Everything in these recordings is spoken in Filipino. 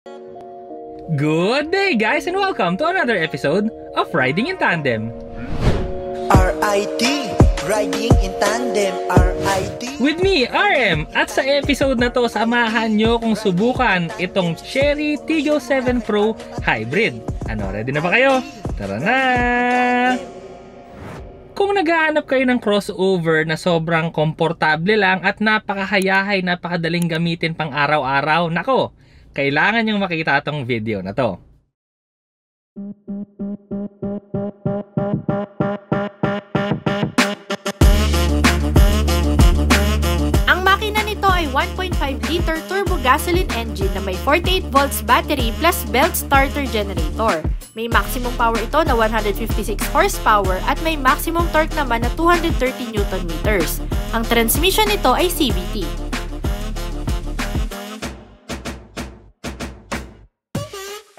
Good day guys and welcome to another episode of Riding in Tandem. RIT, Riding in Tandem, RIT. With me, RM, at sa episode na to, samahan nyo kung subukan itong Chery Tiggo 7 Pro Hybrid. Ano, ready na ba kayo? Tara na! Kung naghahanap kayo ng crossover na sobrang komportable lang at napakahayahay, napakadaling gamitin pang araw-araw, nako, kailangan nyong makita itong video na to. Ang makina nito ay 1.5-liter turbo gasoline engine na may 48 volts battery plus belt starter generator. May maximum power ito na 156 horsepower at may maximum torque naman na 230 Nm. Ang transmission nito ay CVT.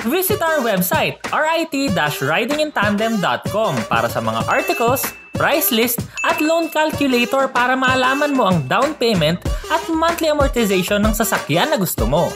Visit our website, rit-ridingintandem.com para sa mga articles, price list, at loan calculator para malaman mo ang down payment at monthly amortization ng sasakyan na gusto mo.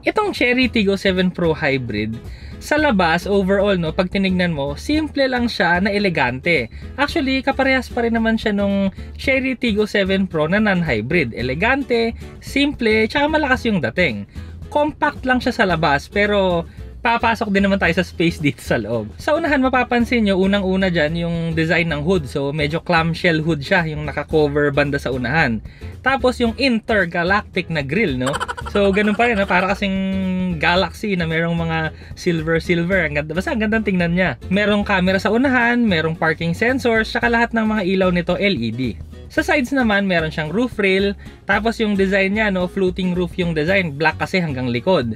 Itong Chery Tiggo 7 Pro Hybrid, sa labas, overall, no, pag tinignan mo, simple lang siya na elegante. Actually, kaparehas pa rin naman siya nung Chery Tiggo 7 Pro na non-hybrid. Elegante, simple, tsaka malakas yung dating. Compact lang siya sa labas, pero papasok din naman tayo sa space dito sa loob. Sa unahan, mapapansin nyo, unang-una dyan yung design ng hood. So, medyo clamshell hood siya, yung naka-cover banda sa unahan. Tapos, yung intergalactic na grille, no? So, ganun pa rin, no? Para kasing galaxy na merong mga silver-silver. Basta, ang gandang tingnan niya. Merong camera sa unahan, merong parking sensors, saka lahat ng mga ilaw nito LED. Sa sides naman, meron siyang roof rail. Tapos, yung design niya, no? Floating roof yung design. Black kasi hanggang likod.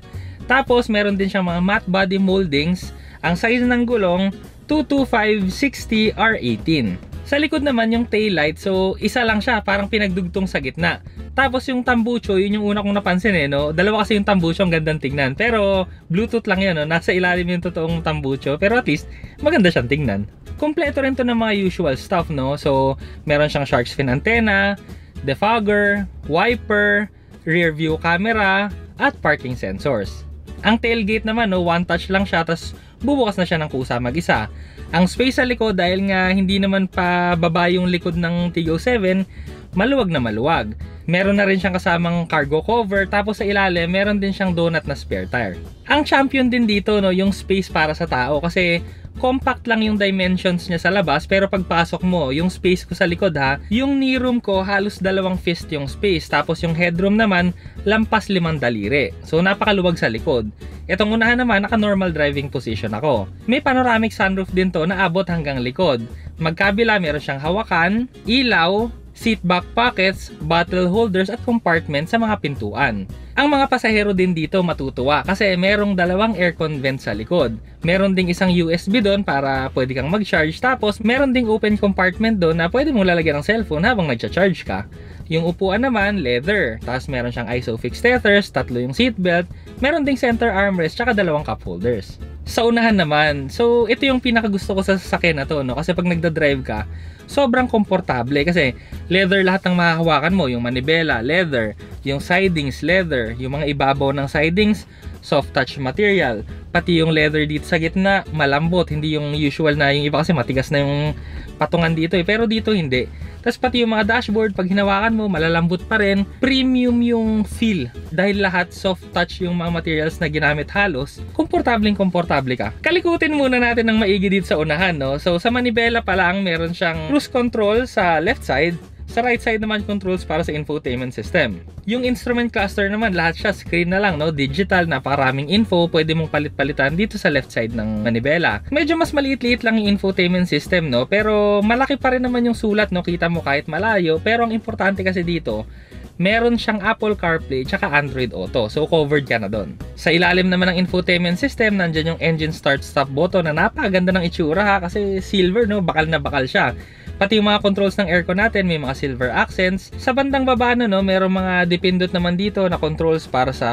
Tapos, meron din siyang mga matte body moldings. Ang size ng gulong, 225/60 R18. Sa likod naman yung taillight, so isa lang siya, parang pinagdugtong sa gitna. Tapos yung tambucho, yun yung una kong napansin no? Dalawa kasi yung tambucho, ang gandang tingnan. Pero Bluetooth lang yan, no? Nasa ilalim yung totoong tambucho. Pero at least, maganda siyang tingnan. Kompleto rin to ng mga usual stuff, no? So, meron siyang shark's fin antenna, defogger, wiper, rear view camera, at parking sensors. Ang tailgate naman, no, one touch lang siya, tapos bubukas na siya ng kusa mag-isa. Ang space sa likod, dahil nga hindi naman pa baba yung likod ng Tiggo 7, maluwag na maluwag. Meron na rin siyang kasamang cargo cover, tapos sa ilalim, meron din siyang donut na spare tire. Ang champion din dito, no, yung space para sa tao, kasi compact lang yung dimensions niya sa labas, pero pagpasok mo, yung space ko sa likod yung knee room ko, halos 2 fist yung space, tapos yung headroom naman, lampas 5 daliri. So, napakaluwag sa likod. Itong unahan naman, naka-normal driving position ako. May panoramic sunroof din to na abot hanggang likod. Magkabila, meron siyang hawakan, ilaw, seat back pockets, bottle holders at compartment sa mga pintuan. Ang mga pasahero din dito matutuwa kasi merong 2 aircon vent sa likod. Meron ding isang USB doon para pwede kang mag-charge. Tapos meron ding open compartment doon na pwede mong lalagyan ng cellphone habang nagcha-charge ka. Yung upuan naman, leather. Tapos meron siyang ISOFIX tethers, 3 yung seatbelt. Meron ding center armrest, tsaka 2 cup holders. Sa unahan naman, so ito yung pinakagusto ko sa sasakyan na to, no? Kasi pag nagda-drive ka, sobrang komportable kasi leather lahat ng mahahawakan mo, yung manibela, leather, yung sidings, leather, yung mga ibabaw ng sidings, soft touch material, pati yung leather dito sa gitna, malambot, hindi yung usual na yung iba kasi matigas na yung patungan dito pero dito hindi. Tapos pati yung mga dashboard, pag hinawakan mo, malalambot pa rin. Premium yung feel. Dahil lahat soft touch yung mga materials na ginamit halos, komportableng komportable ka. Kalikutin muna natin ng maigi dito sa unahan, no? So sa manibela pa lang, meron siyang cruise control sa left side. Sa right side naman, controls para sa infotainment system. Yung instrument cluster naman, lahat siya screen na lang, no? Digital, napakaraming info, pwede mong palit-palitan dito sa left side ng manibela. Medyo mas maliit-liit lang yung infotainment system, no? Pero malaki pa rin naman yung sulat, no? Kita mo kahit malayo. Pero ang importante kasi dito, meron siyang Apple CarPlay tsaka Android Auto. So, covered ka na doon. Sa ilalim naman ng infotainment system, nandyan yung engine start-stop button na napakaganda ng itsura kasi silver, no? Bakal na bakal siya. Pati yung mga controls ng aircon natin, may mga silver accents. Sa bandang baba no, merong mga dipindot naman dito na controls para sa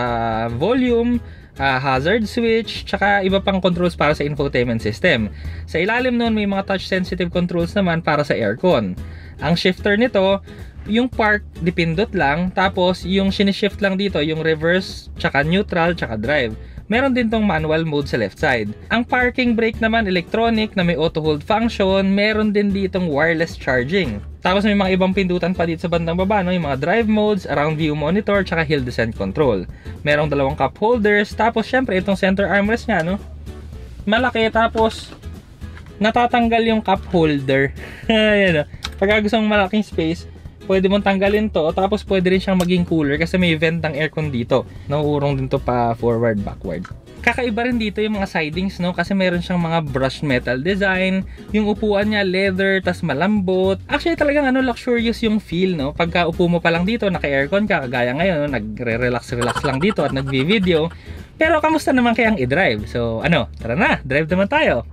volume, hazard switch, tsaka iba pang controls para sa infotainment system. Sa ilalim nun, may mga touch sensitive controls naman para sa aircon. Ang shifter nito, yung park, dipindot lang. Tapos, yung shift lang dito, yung reverse, tsaka neutral, tsaka drive. Meron din tong manual mode sa left side. Ang parking brake naman, electronic na may auto hold function. Meron din ditong wireless charging. Tapos may mga ibang pindutan pa dito sa bandang baba, no? Yung mga drive modes, around view monitor, tsaka hill descent control. Merong dalawang cup holders. Tapos syempre itong center armrest nya, no? Malaki, tapos natatanggal yung cup holder. Ayan, no? Pagka gusto mong malaking space, pwede mong tanggalin to, tapos pwede rin siyang maging cooler kasi may vent ng aircon dito. Nauurong din to pa forward, backward. Kakaiba rin dito yung mga sidings, no? Kasi meron siyang mga brushed metal design. Yung upuan niya leather, tas malambot. Actually talagang luxurious yung feel, no? Pagka upo mo pa lang dito, naka-aircon ka, kagaya ngayon, no? Nagre-relax lang dito at nagvi-video. Pero kamusta naman kayang i-drive? So tara na, drive naman tayo.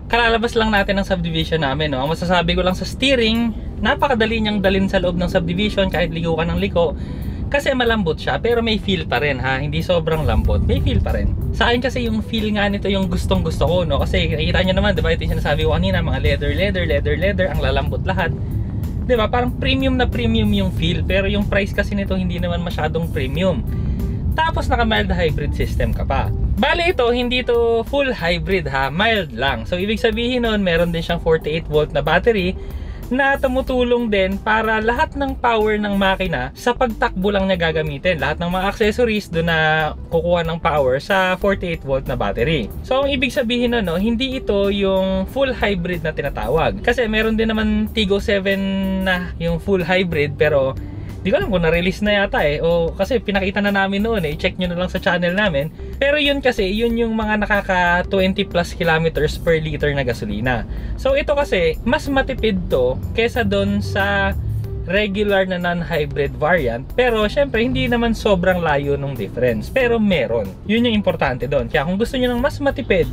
Kalalabas lang natin ang subdivision namin, no? Ang masasabi ko lang sa steering, napakadali niyang dalhin sa loob ng subdivision kahit liko ka ng liko. Kasi malambot siya, pero may feel pa rin, ha? Hindi sobrang lambot, may feel pa rin. Sa akin kasi yung feel nga nito yung gustong gusto ko, no? Kasi nakita nyo naman, diba? Ito yung sinasabi ko kanina, mga leather, ang lalambot lahat. Diba? Parang premium na premium yung feel, pero yung price kasi nito hindi naman masyadong premium. Tapos naka mild hybrid system ka pa. Bale ito, hindi to full hybrid, ha, mild lang. So ibig sabihin nun, meron din siyang 48 volt na battery na tumutulong din para lahat ng power ng makina sa pagtakbo lang niya gagamitin. Lahat ng mga accessories doon na kukuha ng power sa 48 volt na battery. So ang ibig sabihin nun, no, hindi ito yung full hybrid na tinatawag. Kasi meron din naman Tigo 7 na yung full hybrid, pero di ko alam kung na-release na yata o kasi pinakita na namin noon check nyo na lang sa channel namin. Pero yun kasi, yun yung mga nakaka 20 plus kilometers per liter na gasolina. So ito kasi, mas matipid to kesa doon sa regular na non-hybrid variant. Pero syempre, hindi naman sobrang layo ng difference. Pero meron. Yun yung importante doon. Kaya kung gusto nyo ng mas matipid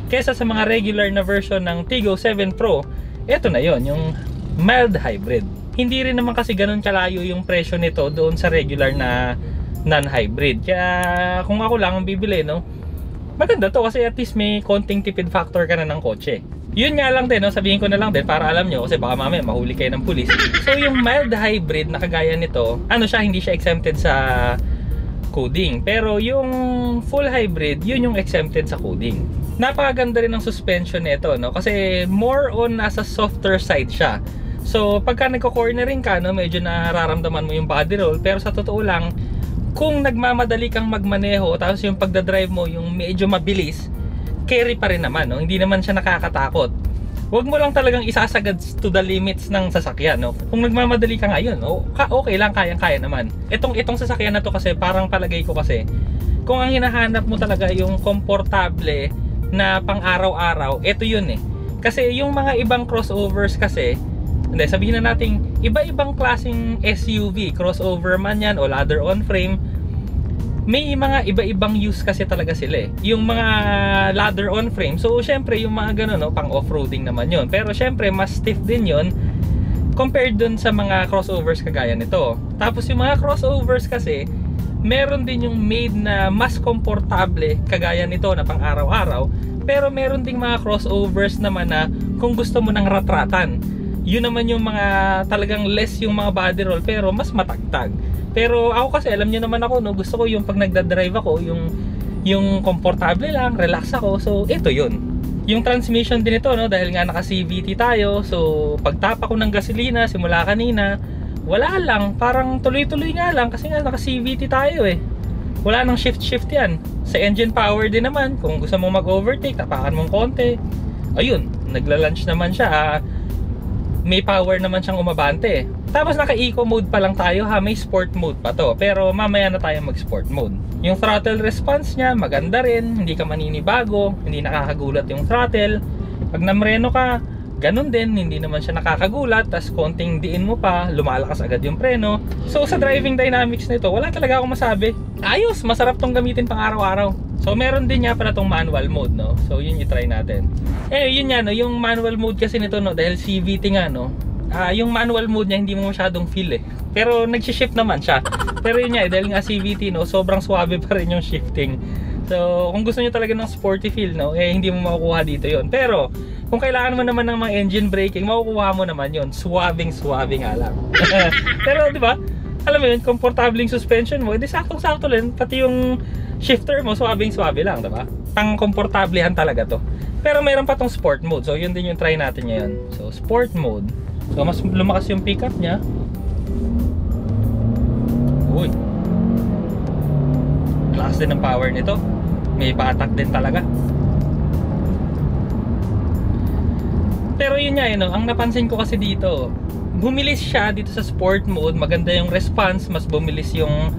kesa sa mga regular na version ng Tigo 7 Pro, ito na yun, yung mild hybrid. Hindi rin naman kasi ganun kalayo yung presyo nito doon sa regular na non-hybrid. Kaya kung ako lang ang bibili, no, maganda to kasi at least may konting tipid factor ka na ng kotse. Yun nga lang din, no, sabihin ko na lang din para alam nyo kasi baka mamaya mahuli kayo ng pulis. So yung mild hybrid na kagaya nito, hindi siya exempted sa coding. Pero yung full hybrid, yun yung exempted sa coding. Napakaganda rin ng suspension nito, no, kasi more on nasa softer side siya. So, pagka nagko-cornering ka, no, medyo nararamdaman mo yung body roll. Pero sa totoo lang, kung nagmamadali kang magmaneho, tapos yung pagdadrive mo, yung medyo mabilis, carry pa rin naman, no? Hindi naman siya nakakatakot. Huwag mo lang talagang isasagad to the limits ng sasakyan, no? Kung nagmamadali ka ngayon, okay lang, kayang-kaya naman. Itong sasakyan na to kasi, parang palagay ko kasi, kung ang hinahanap mo talaga yung komportable na pang araw-araw, ito yun Kasi yung mga ibang crossovers kasi, sabihin na natin, iba-ibang klaseng SUV, crossover man yan o ladder on frame, may mga iba-ibang use kasi talaga sila Yung mga ladder on frame, so syempre yung mga ganun, no, pang off-roading naman yon. Pero syempre mas stiff din yon compared dun sa mga crossovers kagaya nito. Tapos yung mga crossovers kasi, meron din yung made na mas komportable kagaya nito na pang araw-araw. Pero meron ding mga crossovers naman na kung gusto mo ng ratratan, yun naman yung mga talagang less yung mga body roll pero mas matagtag. Pero ako kasi alam niyo naman ako, no, gusto ko yung pag nagda-drive ako, yung komportable lang, relax ako. So ito yun. Yung transmission din ito, no, dahil nga naka CVT tayo. So pagtapa ko ng gasolina simula kanina, wala lang, parang tuloy-tuloy nga lang kasi nga naka CVT tayo Wala nang shift yan. Sa engine power din naman, kung gusto mong mag-overtake, tapakan mong konti. Ayun, nagla-launch naman siya. May power naman siyang umabante. Tapos naka-eco mode pa lang tayo, may sport mode pa to. Pero mamaya na tayo mag-sport mode. Yung throttle response niya, maganda rin. Hindi ka maninibago, hindi nakakagulat yung throttle. Pag namreno ka, ganun din, hindi naman siya nakakagulat. Tas konting diin mo pa, lumalakas agad yung preno. So sa driving dynamics nito, wala talaga akong masabi. Ayos, masarap tong gamitin pang araw-araw. So meron din niya pala tong manual mode, no. So yun i-try natin. Yun nga, no, yung manual mode kasi nito, no, dahil CVT nga, no. Yung manual mode niya hindi mo masyadong feel Pero nagsi-shift naman siya. Pero yun nga, dahil nga CVT, no, sobrang suabe pa rin yung shifting. So kung gusto niyo talaga ng sporty feel, no, hindi mo makukuha dito yun. Pero Kung kailangan mo naman ng mga engine braking, makukuha mo naman yun. Suwabing-suwabe nga lang. Pero di ba, alam mo yun, komportabling suspension mo, edi saktong-sakto lang, pati yung shifter mo, suwabing-suwabe lang, di ba? Pang-komportablehan talaga to. Pero mayroon pa tong sport mode, so yun din yung try natin ngayon. So, sport mode. So, mas lumakas yung pickup niya. Uy. Lakas din ng power nito. May pa-attack din talaga. Pero yun nga, ang napansin ko kasi dito, bumilis siya dito sa sport mode, maganda yung response, mas bumilis yung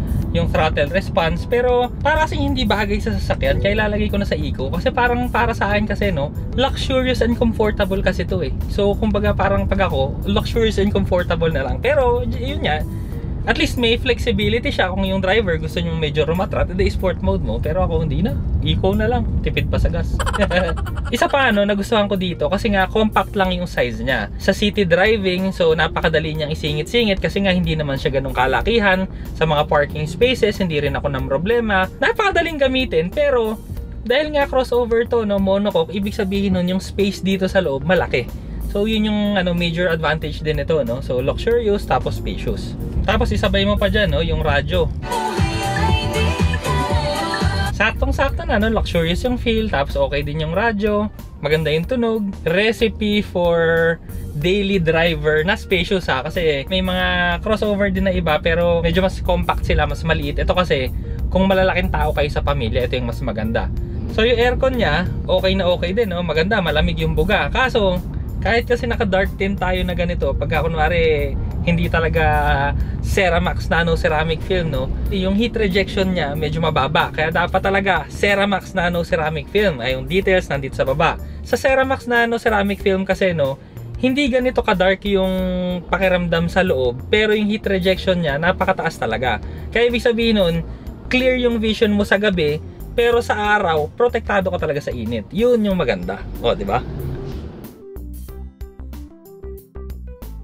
throttle response, pero para kasi hindi bagay sa sasakyan, kaya ilalagay ko na sa eco, kasi parang para sa akin kasi luxurious and comfortable kasi to eh. So kumbaga parang pag ako, luxurious and comfortable na lang. Pero yun nga, at least may flexibility siya kung yung driver gusto nyo medyo rumatrat, edi sport mode mo, pero ako hindi na, eco na lang, tipid pa sa gas. Isa pa nagustuhan ko dito kasi nga compact lang yung size niya. Sa city driving, so napakadali niyang isingit-singit kasi nga hindi naman siya ganun kalakihan. Sa mga parking spaces, hindi rin ako ng problema. Napakadaling gamitin, pero dahil nga crossover to, monocoque, ibig sabihin nun yung space dito sa loob malaki. So yun yung major advantage din ito, So luxurious tapos spacious. Tapos isabay mo pa dyan, yung radyo. Saktong-sakto na, luxurious yung feel, tapos okay din yung radyo, maganda yung tunog. Recipe for daily driver na spacious kasi may mga crossover din na iba pero medyo mas compact sila, mas maliit. Ito kasi, kung malalaking tao kayo sa pamilya, ito yung mas maganda. So yung aircon niya, okay na okay din, maganda, malamig yung buga. Kaso, kahit kasi naka-dark tint tayo na ganito, pagka kunwari hindi talaga Ceramax Nano Ceramic Film, yung heat rejection niya medyo mababa. Kaya dapat talaga Ceramax Nano Ceramic Film. Ay, yung details nandito sa baba. Sa Ceramax Nano Ceramic Film kasi, hindi ganito ka-dark yung pakiramdam sa loob, pero yung heat rejection niya napakataas talaga. Kaya ibig sabihin nun, clear yung vision mo sa gabi, pero sa araw, protektado ka talaga sa init. Yun yung maganda. O, di ba?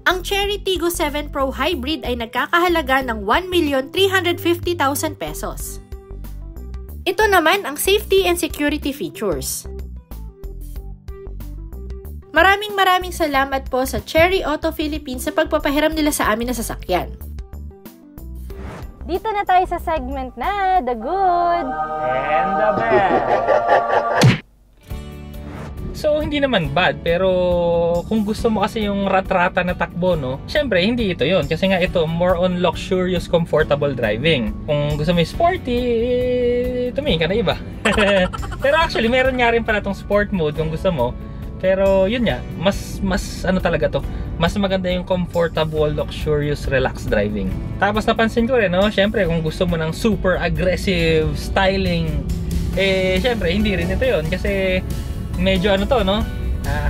Ang Chery Tiggo 7 Pro Hybrid ay nagkakahalaga ng 1,350,000 pesos. Ito naman ang safety and security features. Maraming salamat po sa Chery Auto Philippines sa pagpapahiram nila sa amin na sasakyan. Dito na tayo sa segment na The Good and the Bad. So, hindi naman bad, pero kung gusto mo kasi yung rat-rata na takbo, syempre, hindi ito yon. Kasi nga ito, more on luxurious, comfortable driving. Kung gusto mo yung sporty, tumingin ka na iba. Pero actually, meron nga rin pala itong sport mode kung gusto mo. Pero yun nga, mas talaga to. Mas maganda yung comfortable, luxurious, relaxed driving. Tapos napansin ko rin, syempre, kung gusto mo ng super aggressive styling, syempre, hindi rin ito yon. Kasi medyo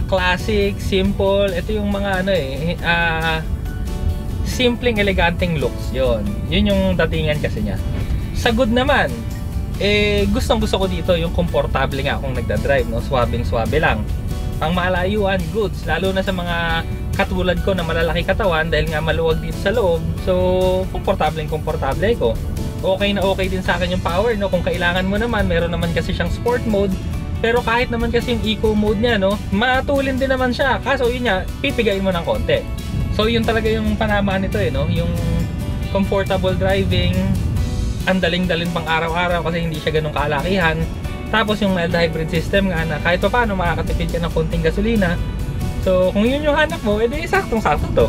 classic, simple. Ito yung mga simpleng, eleganteng looks. Yun yung datingan kasi niya. Sa good naman, gustong-gusto ko dito yung komportable nga akong nagdadrive, Swabing-swabe lang. Pang malayuan, goods. Lalo na sa mga katulad ko na malalaki katawan dahil nga maluwag dito sa loob. So, komportable ko. Okay na okay din sa akin yung power, Kung kailangan mo naman, meron naman kasi siyang sport mode. Pero kahit naman kasi yung eco mode niya, matulin din naman siya. Kaso yun nga, pipigayin mo ng konti. So yun talaga yung panamaan nito yung comfortable driving, ang daling-dalin pang araw-araw kasi hindi siya ganun kalakihan. Tapos yung mild hybrid system nga na kahit pa paano makakatipid ka ng konting gasolina. So kung yun yung hanap mo, edi saktong-sakto to.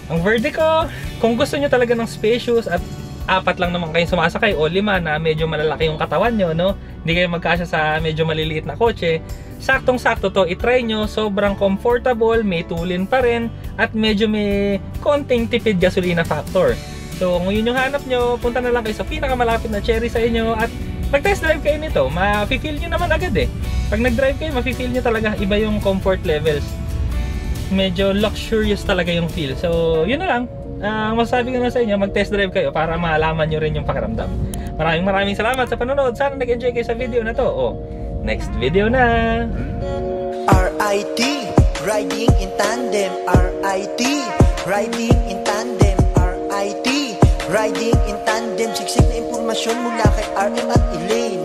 Ang verdict ko, kung gusto nyo talaga ng spacious at 4 lang naman kayong sumasakay o 5 na medyo malalaki yung katawan nyo, hindi kayo magkasya sa medyo maliliit na kotse, saktong-sakto to, itry nyo, sobrang comfortable, may tulin pa rin, at medyo may konting tipid gasolina factor. So kung yun yung hanap nyo, punta na lang kayo sa pinakamalapit na Chery sa inyo at mag-test drive kayo nito. Ma-feel nyo naman agad Pag nag-drive kayo, ma-feel nyo talaga iba yung comfort levels. Medyo luxurious talaga yung feel. So yun na lang. Masasabi ko na sa inyo, mag-test drive kayo para malaman nyo rin yung pakiramdam. Maraming salamat sa panonood. Sana nag-enjoy kayo sa video na to. Next video na! RIT, riding in tandem. RIT, riding in tandem. RIT, riding in tandem. Siksik na impormasyon mula kay RM at Elaine.